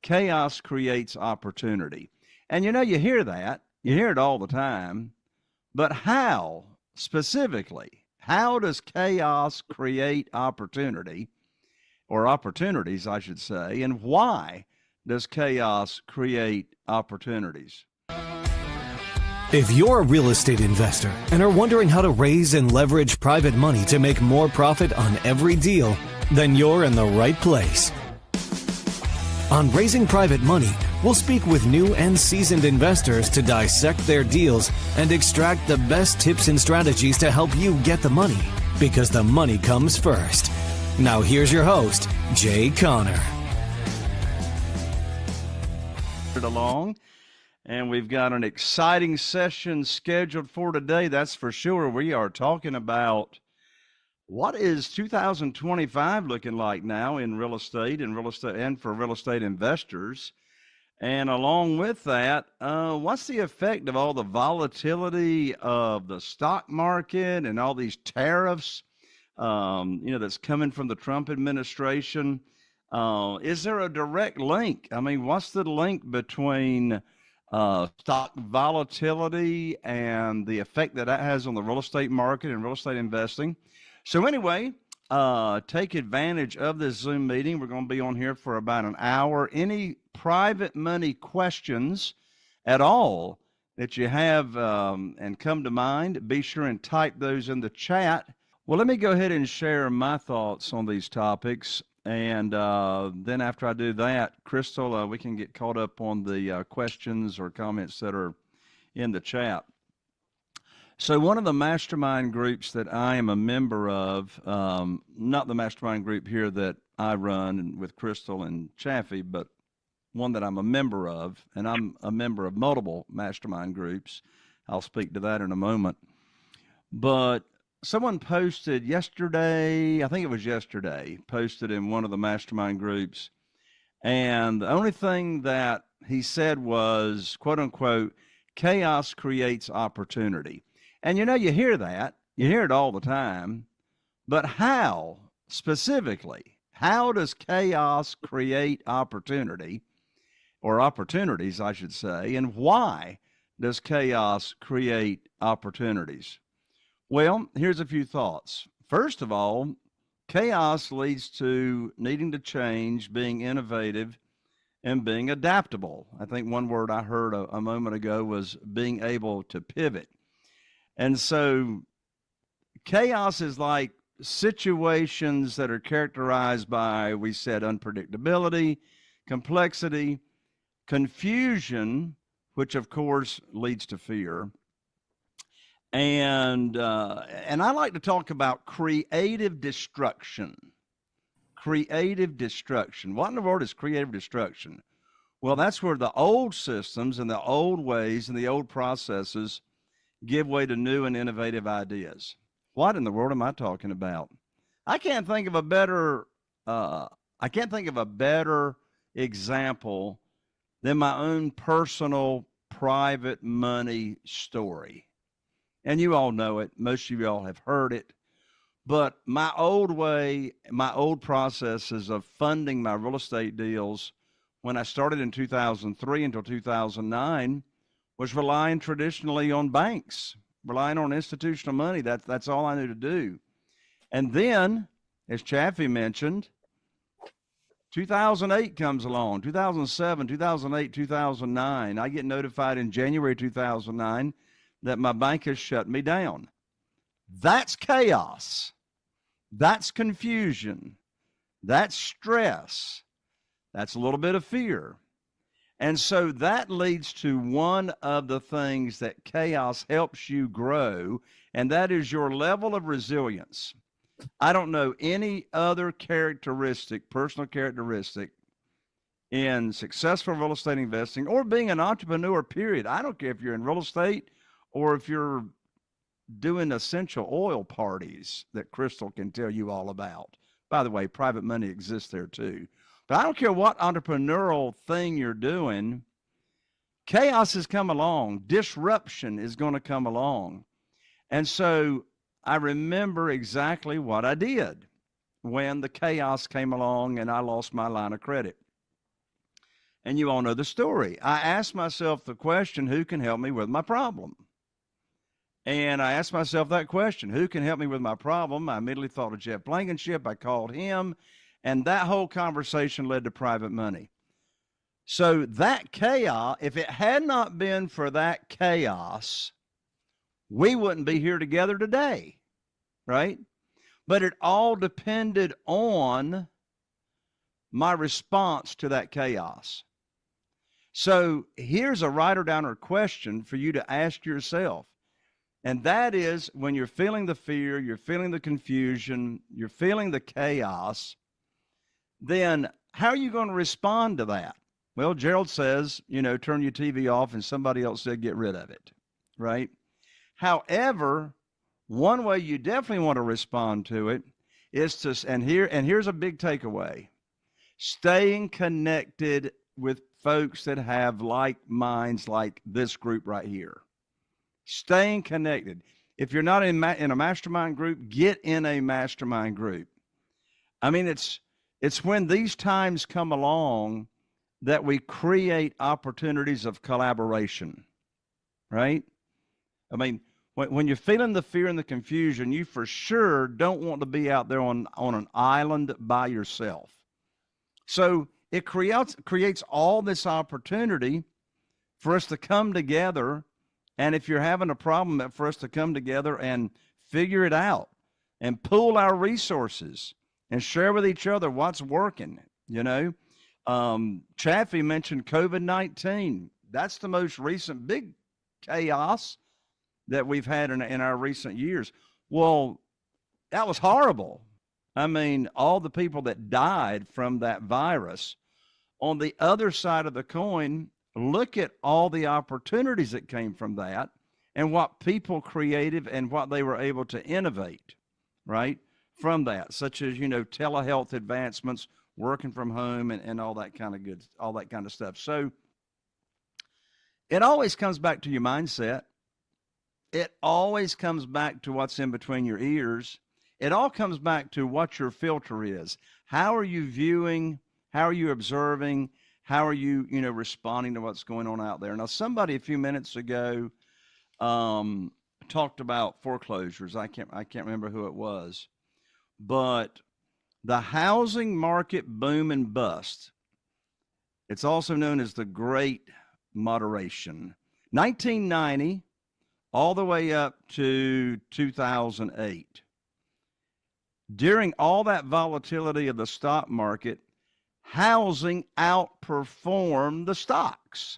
chaos creates opportunity. And you hear that, you hear it all the time, but how specifically, how does chaos create opportunity, or opportunities, I should say, and why does chaos create opportunities? If you're a real estate investor and are wondering how to raise and leverage private money to make more profit on every deal, then you're in the right place. On Raising Private Money, we'll speak with new and seasoned investors to dissect their deals and extract the best tips and strategies to help you get the money, because the money comes first. Now here's your host, Jay Conner. Along, and we've got an exciting session scheduled for today, that's for sure. We are talking about what is 2025 looking like now in real estate and for real estate investors. And along with that, what's the effect of all the volatility of the stock market and all these tariffs, that's coming from the Trump administration? Is there a direct link? I mean, what's the link between stock volatility and the effect that has on the real estate market and real estate investing? So anyway, take advantage of this Zoom meeting. We're going to be on here for about an hour. Any private money questions at all that you have and come to mind, be sure and type those in the chat. Well, let me go ahead and share my thoughts on these topics. And then after I do that, Crystal, we can get caught up on the questions or comments that are in the chat. So one of the mastermind groups that I am a member of, not the mastermind group here that I run with Crystal and Chaffee, but one that I'm a member of, and I'm a member of multiple mastermind groups. I'll speak to that in a moment. But someone posted yesterday, I think it was yesterday, posted in one of the mastermind groups, and the only thing that he said was, quote unquote, chaos creates opportunity. And you hear that, you hear it all the time, but how specifically, how does chaos create opportunity, or opportunities, I should say, and why does chaos create opportunities? Well, here's a few thoughts. First of all, chaos leads to needing to change, being innovative, and being adaptable. I think one word I heard a moment ago was being able to pivot. And so chaos is like situations that are characterized by, we said, unpredictability, complexity, confusion, which of course leads to fear. And I like to talk about creative destruction. Creative destruction. What in the world is creative destruction? Well, that's where the old systems and the old ways and the old processes give way to new and innovative ideas. What in the world am I talking about? I can't think of a better example than my own personal private money story. And you all know it. Most of y'all have heard it. But my old way, my old processes of funding my real estate deals when I started in 2003 until 2009 was relying traditionally on banks, relying on institutional money. That's all I knew to do. And then, as Chaffee mentioned, 2008 comes along, 2007, 2008, 2009. I get notified in January 2009 that my bank has shut me down. That's chaos. That's confusion. That's stress. That's a little bit of fear. And so that leads to one of the things that chaos helps you grow, and that is your level of resilience. I don't know any other characteristic, personal characteristic, in successful real estate investing or being an entrepreneur, period. I don't care if you're in real estate or if you're doing essential oil parties that Crystal can tell you all about. By the way, private money exists there too. But I don't care what entrepreneurial thing you're doing, chaos has come along. Disruption is going to come along. And so I remember exactly what I did when the chaos came along and I lost my line of credit. And you all know the story. I asked myself the question, who can help me with my problem? And I asked myself that question, who can help me with my problem? I immediately thought of Jeff Blankenship. I called him, and that whole conversation led to private money. So that chaos, if it had not been for that chaos, we wouldn't be here together today, right? But it all depended on my response to that chaos. So here's a write-or-downer question for you to ask yourself. And that is, when you're feeling the fear, you're feeling the confusion, you're feeling the chaos, then how are you going to respond to that? Well, Gerald says, turn your TV off, and somebody else said get rid of it, right? However, one way you definitely want to respond to it is to, and here's a big takeaway, staying connected with folks that have like minds like this group right here. Staying connected. If you're not in a mastermind group, get in a mastermind group. I mean, it's when these times come along that we create opportunities of collaboration, right? I mean, when you're feeling the fear and the confusion, you for sure don't want to be out there on an island by yourself. So it creates all this opportunity for us to come together. And if you're having a problem, for us to come together and figure it out and pool our resources and share with each other what's working, Chaffee mentioned COVID-19. That's the most recent big chaos that we've had in our recent years. Well, that was horrible. I mean, all the people that died from that virus. On the other side of the coin, look at all the opportunities that came from that and what people created and what they were able to innovate, right, from that, such as, telehealth advancements, working from home, and all that kind of stuff. So it always comes back to your mindset. It always comes back to what's in between your ears. It all comes back to what your filter is. How are you viewing? How are you observing? How are you, responding to what's going on out there? Now, somebody a few minutes ago talked about foreclosures. I can't remember who it was, but the housing market boom and bust. It's also known as the Great Moderation. 1990 all the way up to 2008. During all that volatility of the stock market, housing outperformed the stocks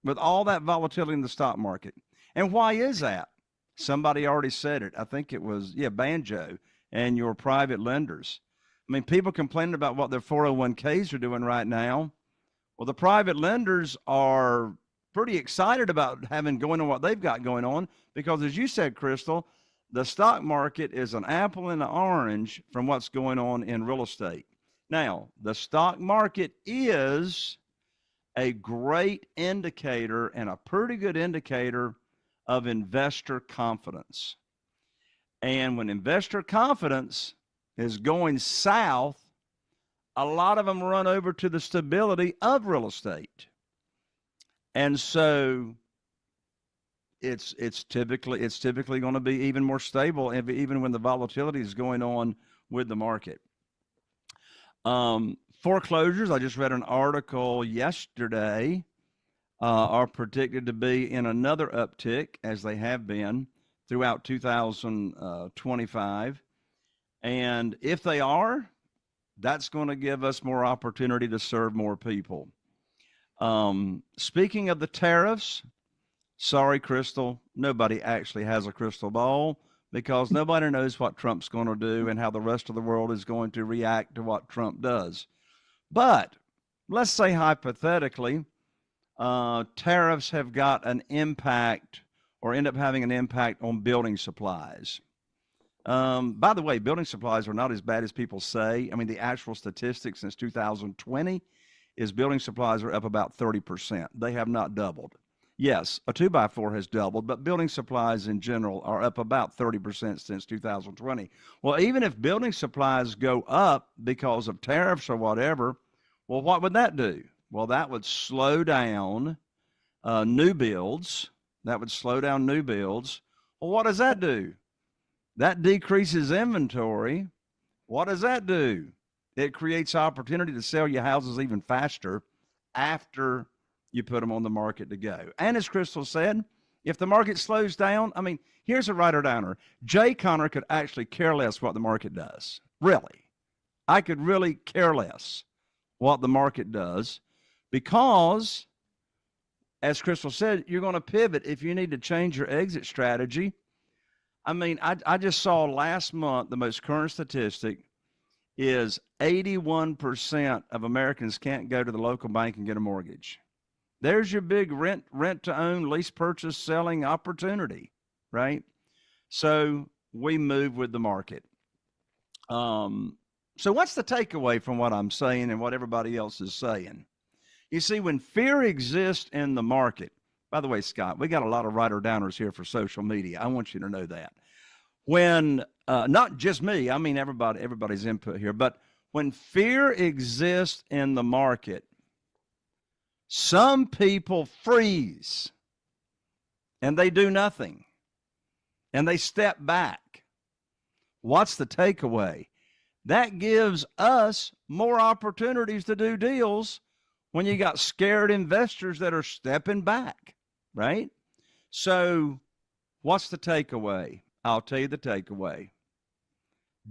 with all that volatility in the stock market. And why is that? Somebody already said it. I think it was, Banjo and your private lenders. I mean, people complaining about what their 401ks are doing right now. Well, the private lenders are pretty excited about having going on what they've got going on because, as you said, Crystal, the stock market is an apple and an orange from what's going on in real estate. Now, the stock market is a great indicator and a pretty good indicator of investor confidence. And when investor confidence is going south, a lot of them run over to the stability of real estate. And so it's typically going to be even more stable, even when the volatility is going on with the market. Foreclosures, I just read an article yesterday, are predicted to be in another uptick, as they have been throughout 2025. And if they are, that's going to give us more opportunity to serve more people. Speaking of the tariffs, sorry, Crystal, nobody actually has a crystal ball because nobody knows what Trump's going to do and how the rest of the world is going to react to what Trump does. But let's say hypothetically, tariffs have got an impact or end up having an impact on building supplies. By the way, building supplies are not as bad as people say. I mean, the actual statistics since 2020 is building supplies are up about 30%. They have not doubled. Yes, a 2x4 has doubled, but building supplies in general are up about 30% since 2020. Well, even if building supplies go up because of tariffs or whatever, well, what would that do? Well, that would slow down new builds. That would slow down new builds. Well, what does that do? That decreases inventory. What does that do? It creates opportunity to sell your houses even faster after you put them on the market to go. And as Crystal said, if the market slows down, I mean, here's a writer downer. Jay Connor could actually care less what the market does. Really. I could really care less what the market does because, as Crystal said, you're going to pivot if you need to change your exit strategy. I mean, I just saw last month the most current statistic is 81% of Americans can't go to the local bank and get a mortgage. There's your big rent to own, lease purchase, selling opportunity, right? So we move with the market. So what's the takeaway from what I'm saying and what everybody else is saying? You see, when fear exists in the market, by the way, Scott, we got a lot of writer downers here for social media. I want you to know that. When not just me, I mean everybody's input here, but when fear exists in the market, some people freeze and they do nothing and they step back. What's the takeaway? That gives us more opportunities to do deals when you got scared investors that are stepping back, right? So what's the takeaway? I'll tell you the takeaway.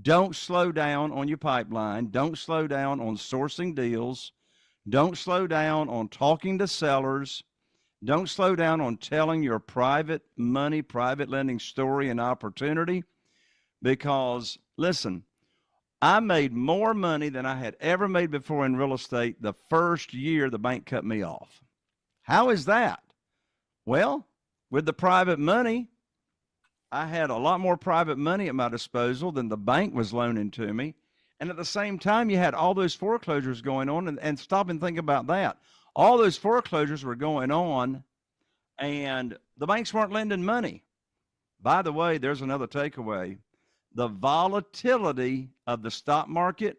Don't slow down on your pipeline. Don't slow down on sourcing deals. Don't slow down on talking to sellers. Don't slow down on telling your private money, private lending story and opportunity. Because, listen, I made more money than I had ever made before in real estate the first year the bank cut me off. How is that? Well, with the private money, I had a lot more private money at my disposal than the bank was loaning to me. And at the same time, you had all those foreclosures going on. And stop and think about that. All those foreclosures were going on, and the banks weren't lending money. By the way, there's another takeaway. The volatility of the stock market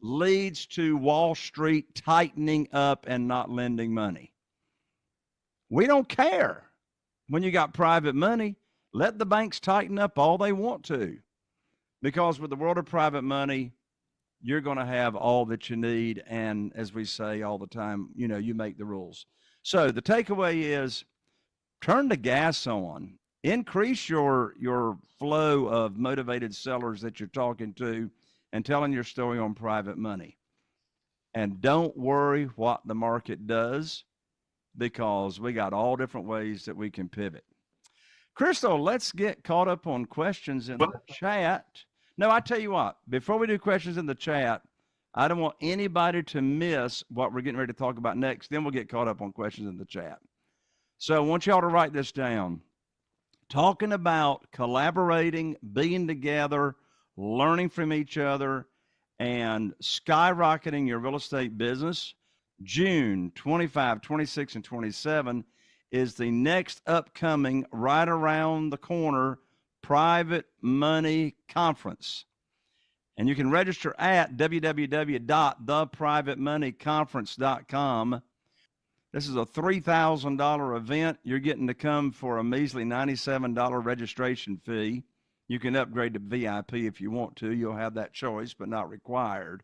leads to Wall Street tightening up and not lending money. We don't care when you got private money. Let the banks tighten up all they want to, because with the world of private money, you're going to have all that you need. And as we say all the time, you make the rules. So the takeaway is turn the gas on. Increase your flow of motivated sellers that you're talking to and telling your story on private money. And don't worry what the market does, because we got all different ways that we can pivot. Crystal, let's get caught up on questions in the chat. No, I tell you what, before we do questions in the chat, I don't want anybody to miss what we're getting ready to talk about next. Then we'll get caught up on questions in the chat. So I want y'all to write this down. Talking about collaborating, being together, learning from each other, and skyrocketing your real estate business. June 25, 26, and 27 is the next upcoming, right around the corner, private money conference. And you can register at www.theprivatemoneyconference.com. This is a $3,000 event. You're getting to come for a measly $97 registration fee. You can upgrade to VIP if you want to. You'll have that choice, but not required.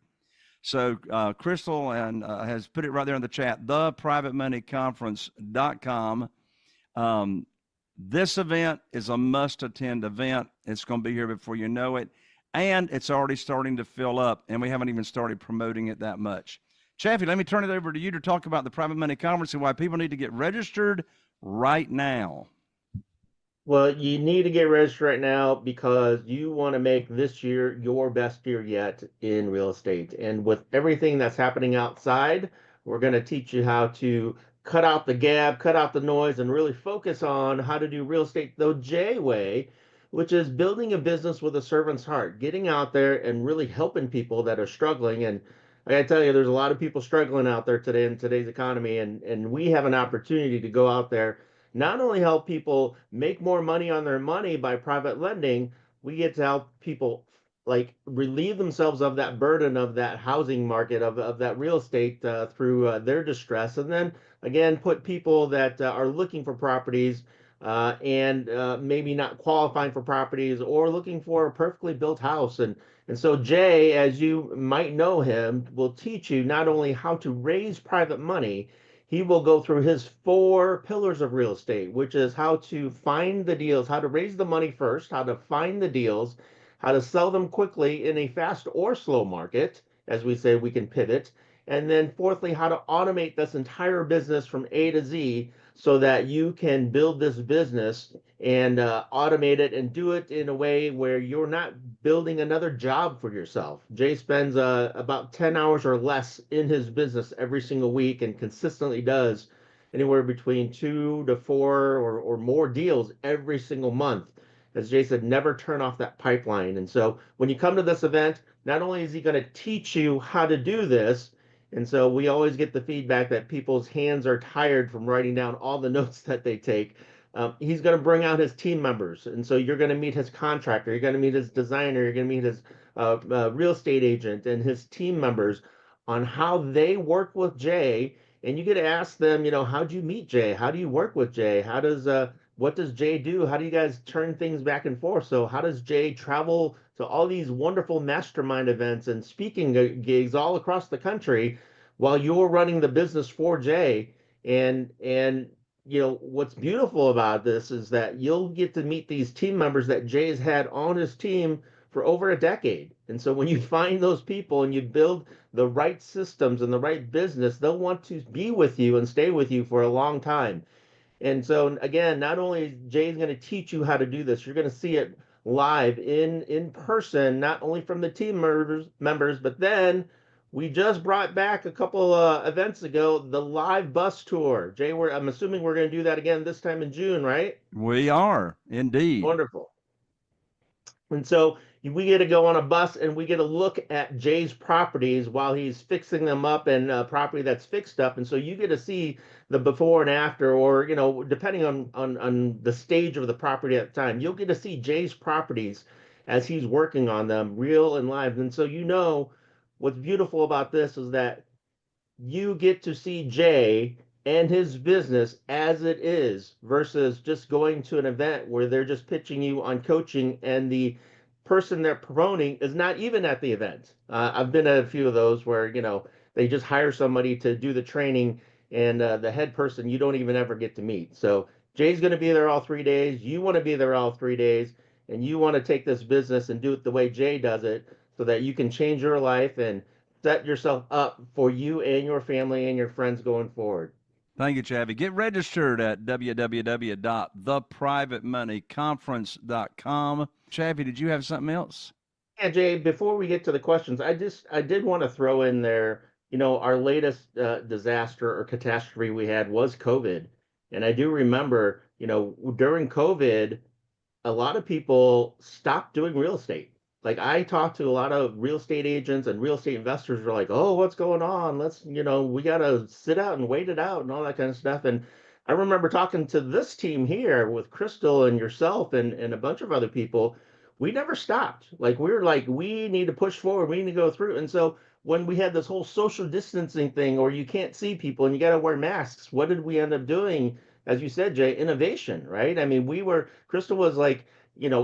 So Crystal has put it right there in the chat, theprivatemoneyconference.com. This event is a must-attend event. It's going to be here before you know it. And it's already starting to fill up, and we haven't even started promoting it that much. Chaffee, let me turn it over to you to talk about the Private Money Conference and why people need to get registered right now. Well, you need to get registered right now because you want to make this year your best year yet in real estate. And with everything that's happening outside, we're going to teach you how to cut out the gab, cut out the noise, and really focus on how to do real estate the J way, which is building a business with a servant's heart, getting out there and really helping people that are struggling. And I gotta tell you, there's a lot of people struggling out there today in today's economy, and we have an opportunity to go out there, not only help people make more money on their money by private lending, we get to help people like relieve themselves of that burden of that housing market of that real estate through their distress, and then again put people that are looking for properties and maybe not qualifying for properties or looking for a perfectly built house. And so Jay, as you might know him, will teach you not only how to raise private money, he will go through his four pillars of real estate, which is how to find the deals, how to raise the money first, how to find the deals, how to sell them quickly in a fast or slow market. As we say, we can pivot. And then fourthly, how to automate this entire business from A to Z so that you can build this business and automate it and do it in a way where you're not building another job for yourself. Jay spends about 10 hours or less in his business every single week and consistently does anywhere between 2 to 4 or more deals every single month. As Jay said, never turn off that pipeline. And so when you come to this event, not only is he going to teach you how to do this, and so we always get the feedback that people's hands are tired from writing down all the notes that they take. He's going to bring out his team members. And so you're going to meet his contractor, you're going to meet his designer, you're going to meet his real estate agent and his team members on how they work with Jay. And you get to ask them, how'd you meet Jay? How do you work with Jay? What does Jay do? How do you guys turn things back and forth? So how does Jay travel to all these wonderful mastermind events and speaking gigs all across the country while you're running the business for Jay? And what's beautiful about this is that you'll get to meet these team members that Jay's had on his team for over a decade. And so when you find those people and you build the right systems and the right business, they'll want to be with you and stay with you for a long time. And so again, not only is Jay's going to teach you how to do this, you're going to see it live in person, not only from the team members, but then we just brought back a couple events ago the live bus tour. Jay, I'm assuming we're going to do that again this time in June, right? We are indeed. Wonderful. And so we get to go on a bus and we get to look at Jay's properties while he's fixing them up and property that's fixed up. And so you get to see the before and after, or, depending on the stage of the property at the time, you'll get to see Jay's properties as he's working on them real and live. And so, what's beautiful about this is that you get to see Jay and his business as it is versus just going to an event where they're just pitching you on coaching and the person they're promoting is not even at the event. I've been at a few of those where, they just hire somebody to do the training and the head person you don't even ever get to meet. So Jay's going to be there all 3 days. You want to be there all 3 days and you want to take this business and do it the way Jay does it so that you can change your life and set yourself up for you and your family and your friends going forward. Thank you, Chavi. Get registered at www.theprivatemoneyconference.com. Chavi, did you have something else? Yeah, Jay, before we get to the questions, I did want to throw in there, our latest disaster or catastrophe we had was COVID. And I do remember, during COVID, a lot of people stopped doing real estate. Like I talked to a lot of real estate agents and real estate investors were like, "Oh, what's going on? We got to sit out and wait it out and all that kind of stuff." And I remember talking to this team here with Crystal and yourself and a bunch of other people. We never stopped. Like we were like, we need to push forward. We need to go through. And so when we had this whole social distancing thing, or you can't see people and you got to wear masks, what did we end up doing? As you said, Jay, innovation, right? I mean, Crystal was like,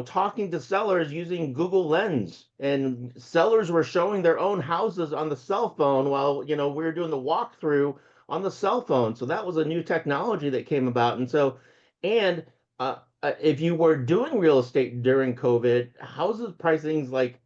talking to sellers using Google Lens, and sellers were showing their own houses on the cell phone while, we were doing the walkthrough on the cell phone. So that was a new technology that came about. And so, and if you were doing real estate during COVID, houses pricings like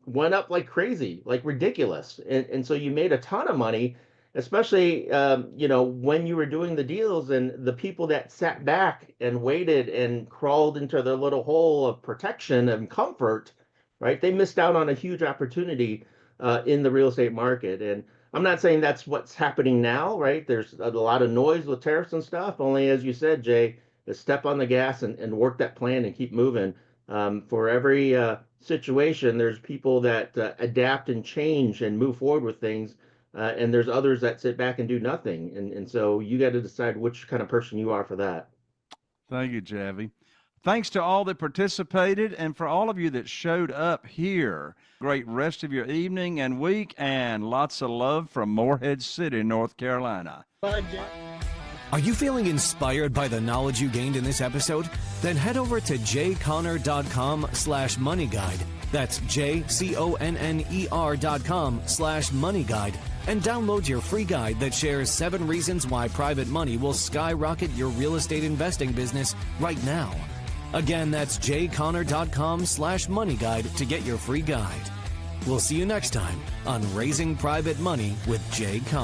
went up like crazy, like ridiculous. And so you made a ton of money, especially, when you were doing the deals and the people that sat back and waited and crawled into their little hole of protection and comfort, right? They missed out on a huge opportunity in the real estate market. And I'm not saying that's what's happening now, right? There's a lot of noise with tariffs and stuff. Only, as you said, Jay, to step on the gas and work that plan and keep moving. For every situation, there's people that adapt and change and move forward with things, and there's others that sit back and do nothing. And so you got to decide which kind of person you are for that. Thank you, Javi. Thanks to all that participated and for all of you that showed up here. Great rest of your evening and week, and lots of love from Morehead City, North Carolina. Are you feeling inspired by the knowledge you gained in this episode? Then head over to jconner.com/moneyguide. That's jconner.com/moneyguide and download your free guide that shares 7 reasons why private money will skyrocket your real estate investing business right now. Again, that's jconner.com/moneyguide to get your free guide. We'll see you next time on Raising Private Money with Jay Conner.